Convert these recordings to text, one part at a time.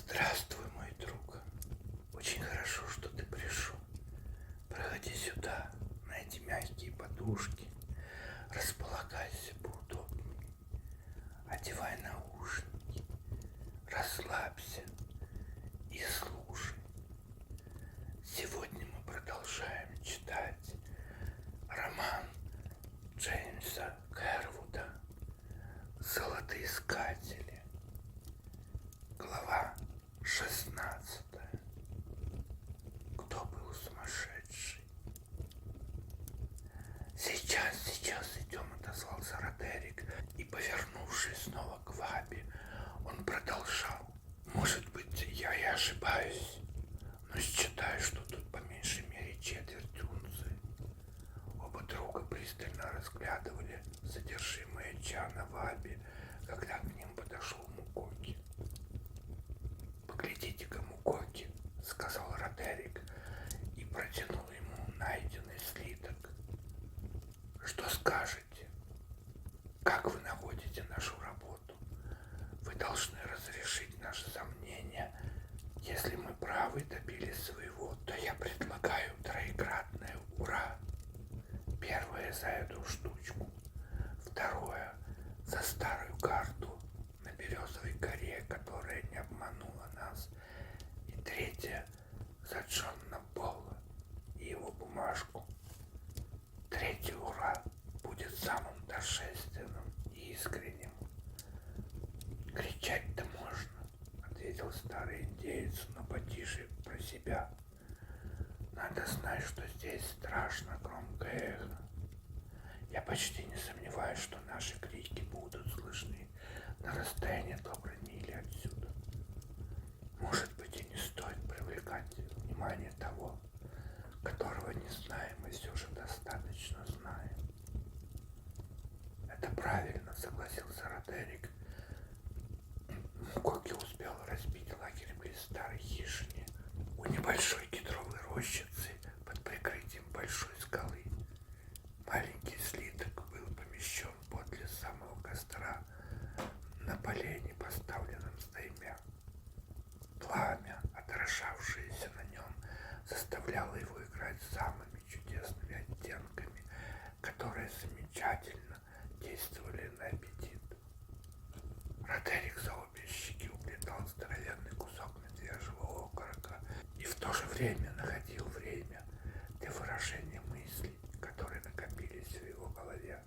Здравствуй, мой друг. Очень хорошо, что ты пришел. Проходи сюда, на эти мягкие подушки. Располагайся поудобнее. Одевай наушники. Расслабься и слушай. Сегодня мы продолжаем читать роман Джеймса Кэрвуда «Золотоискатели». Глава 16. Кто был сумасшедший? Сейчас идем, отозвался Родерик, и, повернувшись снова к Вабе, он продолжал. Может быть, я и ошибаюсь, но считаю, что тут по меньшей мере четверть унции. Оба друга пристально разглядывали содержимое чана Ваби, когда к ним подошел Мукоки. «Поглядите-ка, Мукоки», — сказал Родерик и протянул ему найденный слиток. «Что скажете? Как вы находите нашу работу? Вы должны разрешить наши сомнения. Если мы правы, добились своего, то я предлагаю троекратное ура. Первое за эту штучку, второе за старую карту на Березовой горе, которая не обманула нас, и третье за Джона Пола и его бумажку. Третье ура будет самым торжественным и искренним». «Кричать-то можно», — ответил старый индеец, но потише про себя. «Надо знать, что здесь страшно громкое эхо. Я почти не сомневаюсь, что наши крики будут слышны на расстоянии доброй мили отсюда. Может быть, и не стоит привлекать внимание того, которого не знаем и все же достаточно знаем». «Это правильно», — согласился Родерик. Мукоки успел разбить лагерь близ старой хижине у небольшой кедровой рощицы под прикрытием большой скалы. Маленький слиток был помещен подле самого костра на полене, поставленном стаймя. Пламя, отражавшееся на нем, заставляло его играть самыми чудесными оттенками, которые замечательно действовали на аппетит. Родерик за обе щеки уплетал здоровенный кусок медвежьего окорока и в то же время находил время для выражения мыслей, которые накопились в его голове.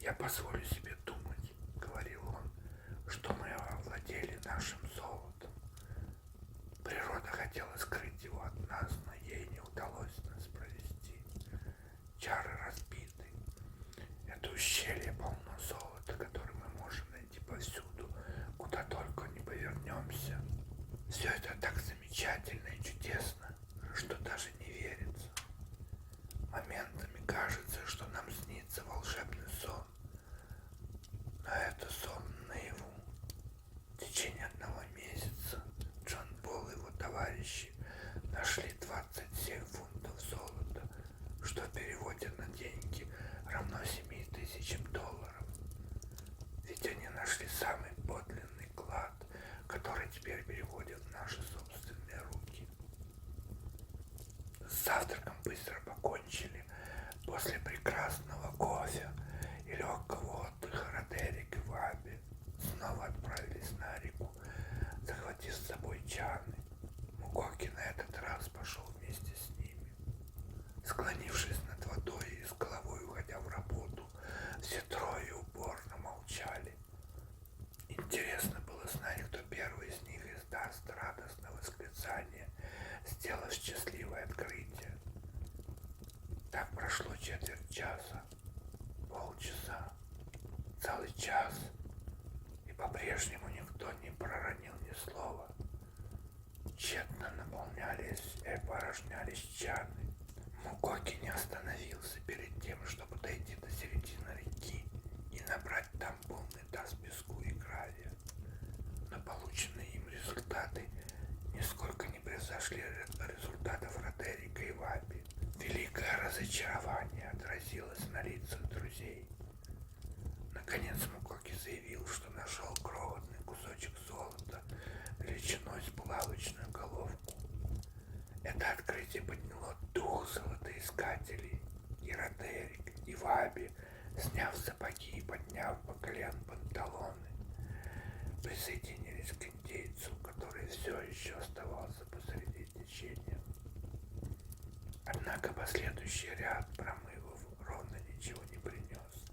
«Я позволю себе думать, — говорил он, — что мы овладели нашим золотом. Природа хотела скрыть его от нас, но ей не удалось нас провести. Чары разбиты. Это ущелье полно золота, которое мы можем найти повсюду, куда только не повернемся. Все это так замечательно и чудесно, что даже не верится. Моментами кажется, что нам снится волшебный сон. Но это сон наяву. В течение одного месяца Джон Пол и его товарищи нашли 27 фунтов золота, что в переводе на деньги равно 7000 долларов. Ведь они нашли самый подлинный клад, который теперь переводят в наши собственные руки. С завтраком быстро покончили. После прекрасного кофе и легкого отдыха Родерик и Ваби снова отправились на реку, захватив с собой чаны. Мукоки на этот раз пошел вместе с ними. Склонившись над водой и с головой уходя в работу, все трое упорно молчали. Интересно было знать, кто первый из них издаст радостное восклицание, сделав счастливое открытие. Так прошло четверть часа, полчаса, целый час, и по-прежнему никто не проронил ни слова. Тщетно наполнялись и опорожнялись чаны. Мукоки не остановился перед тем, чтобы дойти до середины реки и набрать там полный таз песку и гравия. Но полученные им результаты нисколько не превзошли результатов Родерика и Ваби. Великое разочарование отразилось на лицах друзей. Наконец Мукоки заявил, что нашел крохотный кусочек золота, Ваби, сняв сапоги и подняв по колен панталоны, присоединились к индейцу, который все еще оставался посреди течения. Однако последующий ряд промывов ровно ничего не принес,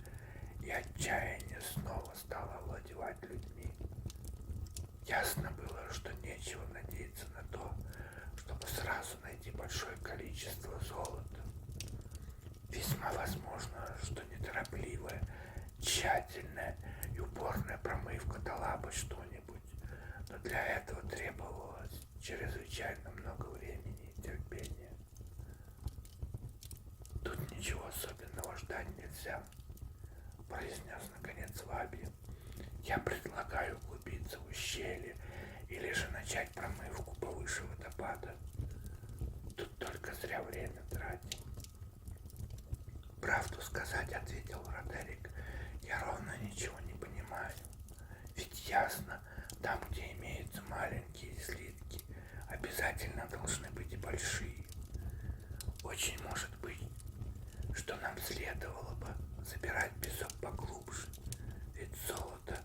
и отчаяние снова стало овладевать людьми. Ясно было, что нечего надеяться на то, чтобы сразу найти большое количество золота. Весьма возможно, что неторопливая, тщательная и упорная промывка дала бы что-нибудь, но для этого требовалось чрезвычайно много времени и терпения. Тут ничего особенного ждать нельзя, произнес наконец Ваби. Я предлагаю углубиться в ущелье или же начать промывку повыше водопада. Тут только зря время тратим. Правду сказать, ответил Родерик, я ровно ничего не понимаю. Ведь ясно, там, где имеются маленькие слитки, обязательно должны быть и большие. Очень может быть, что нам следовало бы забирать песок поглубже, ведь золото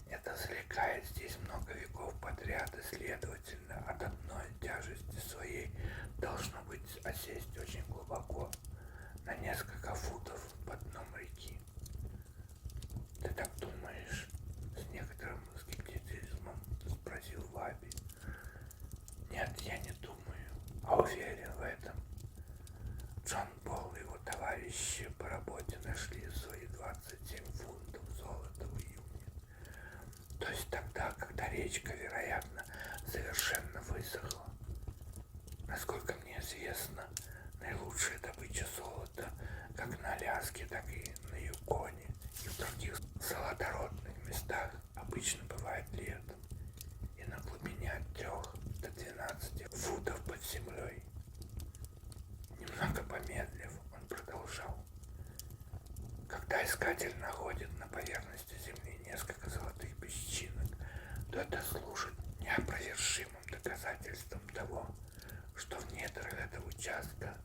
это залегает здесь много веков подряд, и следовательно от одной тяжести своей должно быть осесть очень глубоко, на несколько футов под дном реки. Ты так думаешь? С некоторым скептицизмом спросил Ваби. Нет, я не думаю, а уверен в этом. Джон Пол и его товарищи по работе нашли свои 27 фунтов золота в июне. То есть тогда, когда речка, вероятно, совершенно высохла. Насколько мне известно, наилучшая добыча золота как на Аляске, так и на Юконе и в других золотородных местах обычно бывает летом и на глубине от 3 до 12 футов под землей. Немного помедлив, он продолжал. Когда искатель находит на поверхности земли несколько золотых песчинок, то это служит неопровержимым доказательством того, что в недрах этого участка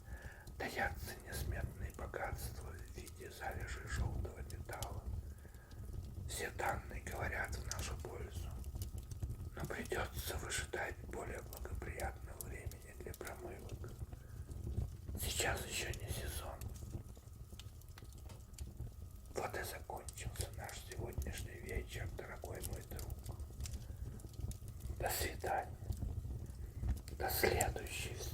таятся несметные богатства в виде залежей желтого металла. Все данные говорят в нашу пользу, но придется выжидать более благоприятного времени для промывок. Сейчас еще не сезон. Вот и закончился наш сегодняшний вечер, дорогой мой друг. До свидания. До следующей встречи.